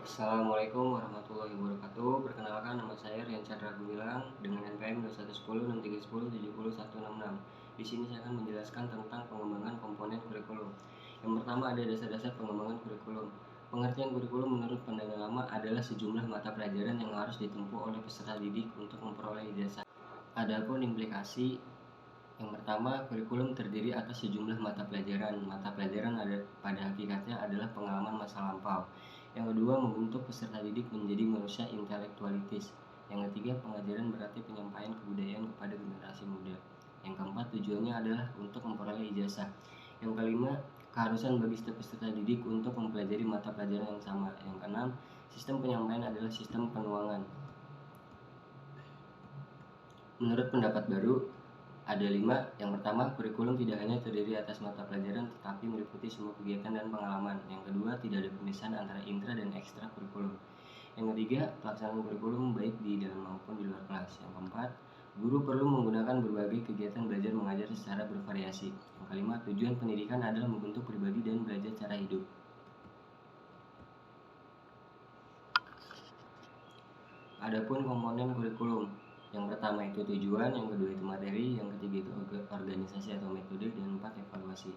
Assalamualaikum warahmatullahi wabarakatuh. Perkenalkan, nama saya Rian Chandra Gumilang dengan NPM 21106370166. Di sini saya akan menjelaskan tentang pengembangan komponen kurikulum. Yang pertama ada dasar-dasar pengembangan kurikulum. Pengertian kurikulum menurut pandangan lama adalah sejumlah mata pelajaran yang harus ditempuh oleh peserta didik untuk memperoleh ijazah. Adapun implikasi yang pertama, kurikulum terdiri atas sejumlah mata pelajaran. Mata pelajaran pada hakikatnya adalah pengalaman masa lampau. Yang kedua, membentuk peserta didik menjadi manusia intelektualitis. Yang ketiga, pengajaran berarti penyampaian kebudayaan kepada generasi muda. Yang keempat, tujuannya adalah untuk memperoleh ijazah. Yang kelima, keharusan bagi setiap peserta didik untuk mempelajari mata pelajaran yang sama. Yang keenam, sistem penyampaian adalah sistem penuangan. Menurut pendapat baru, ada 5. Yang pertama, kurikulum tidak hanya terdiri atas mata pelajaran tetapi meliputi semua kegiatan dan pengalaman. Yang kedua, tidak ada pemisahan antara intra dan ekstra kurikulum. Yang ketiga, pelaksanaan kurikulum baik di dalam maupun di luar kelas. Yang keempat, guru perlu menggunakan berbagai kegiatan belajar mengajar secara bervariasi. Yang kelima, tujuan pendidikan adalah membentuk pribadi dan belajar cara hidup. Adapun komponen kurikulum, yang pertama itu tujuan, yang kedua itu materi, yang ketiga itu organisasi atau metode, dan 4 evaluasi.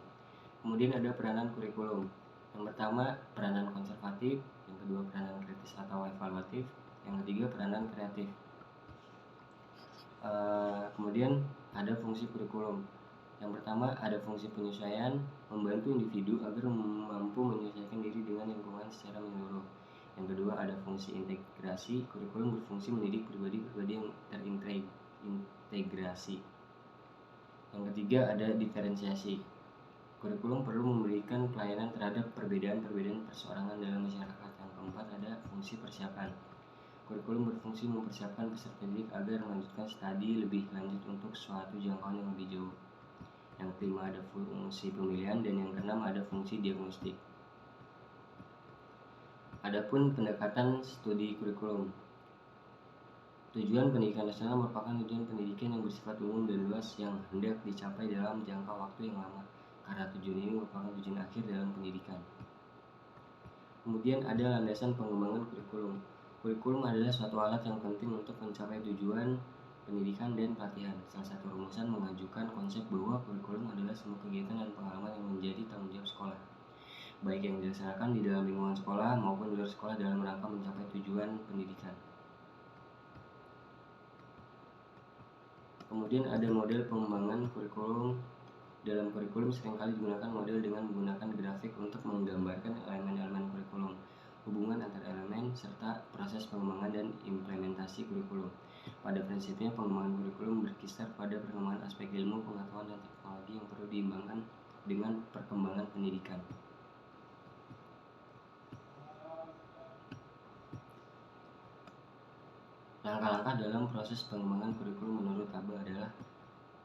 Kemudian ada peranan kurikulum. Yang pertama peranan konservatif, yang kedua peranan kritis atau evaluatif, yang ketiga peranan kreatif. Kemudian ada fungsi kurikulum. Yang pertama ada fungsi penyesuaian, membantu individu agar mampu menyesuaikan diri dengan lingkungan secara menyeluruh. Yang kedua ada fungsi integrasi, kurikulum berfungsi mendidik pribadi-pribadi yang terintegrasi. Yang ketiga ada diferensiasi, kurikulum perlu memberikan pelayanan terhadap perbedaan-perbedaan perseorangan dalam masyarakat. Yang keempat ada fungsi persiapan, kurikulum berfungsi mempersiapkan peserta didik agar melanjutkan studi lebih lanjut untuk suatu jangkauan yang lebih jauh. Yang kelima ada fungsi pemilihan, dan yang keenam ada fungsi diagnostik. Adapun pendekatan studi kurikulum. Tujuan pendidikan nasional merupakan tujuan pendidikan yang bersifat umum dan luas yang hendak dicapai dalam jangka waktu yang lama, karena tujuan ini merupakan tujuan akhir dalam pendidikan. Kemudian ada landasan pengembangan kurikulum. Kurikulum adalah suatu alat yang penting untuk mencapai tujuan pendidikan dan pelatihan. Salah satu rumusan mengajukan konsep bahwa kurikulum adalah semua kegiatan dan pengalaman yang menjadi tanggung jawab sekolah, baik yang dilaksanakan di dalam lingkungan sekolah maupun di luar sekolah dalam rangka mencapai tujuan pendidikan. Kemudian ada model pengembangan kurikulum. Dalam kurikulum seringkali digunakan model dengan menggunakan grafik untuk menggambarkan elemen-elemen kurikulum, hubungan antar elemen, serta proses pengembangan dan implementasi kurikulum. Pada prinsipnya, pengembangan kurikulum berkisar pada perkembangan aspek ilmu, pengetahuan, dan teknologi yang perlu diimbangkan dengan perkembangan pendidikan. Langkah-langkah dalam proses pengembangan kurikulum menurut Aba adalah: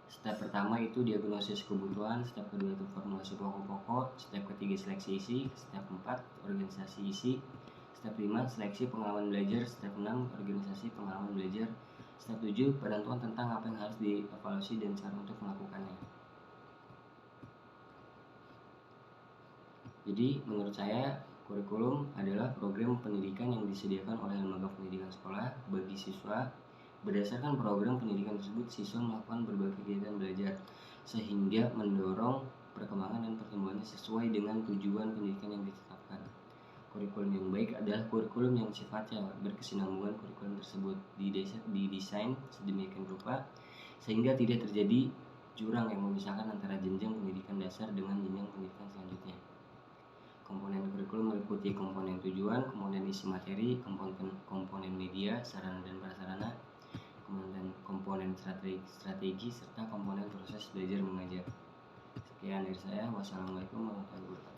step pertama itu diagnosis kebutuhan, step kedua itu formulasi pokok-pokok, step ketiga seleksi isi, step 4 organisasi isi, step 5 seleksi pengalaman belajar, step 6 organisasi pengalaman belajar, step 7 penentuan tentang apa yang harus dievaluasi dan cara untuk melakukannya. Jadi menurut saya, kurikulum adalah program pendidikan yang disediakan oleh lembaga pendidikan sekolah bagi siswa. Berdasarkan program pendidikan tersebut, siswa melakukan berbagai kegiatan belajar sehingga mendorong perkembangan dan pertumbuhannya sesuai dengan tujuan pendidikan yang ditetapkan. Kurikulum yang baik adalah kurikulum yang sifatnya berkesinambungan. Kurikulum tersebut didesain sedemikian rupa sehingga tidak terjadi jurang yang memisahkan antara jenjang pendidikan dasar dengan jenjang pendidikan selanjutnya. Komponen kurikulum meliputi komponen tujuan, komponen isi materi, komponen media, sarana dan prasarana, komponen strategi, serta komponen proses belajar mengajar. Sekian dari saya. Wassalamualaikum warahmatullahi wabarakatuh.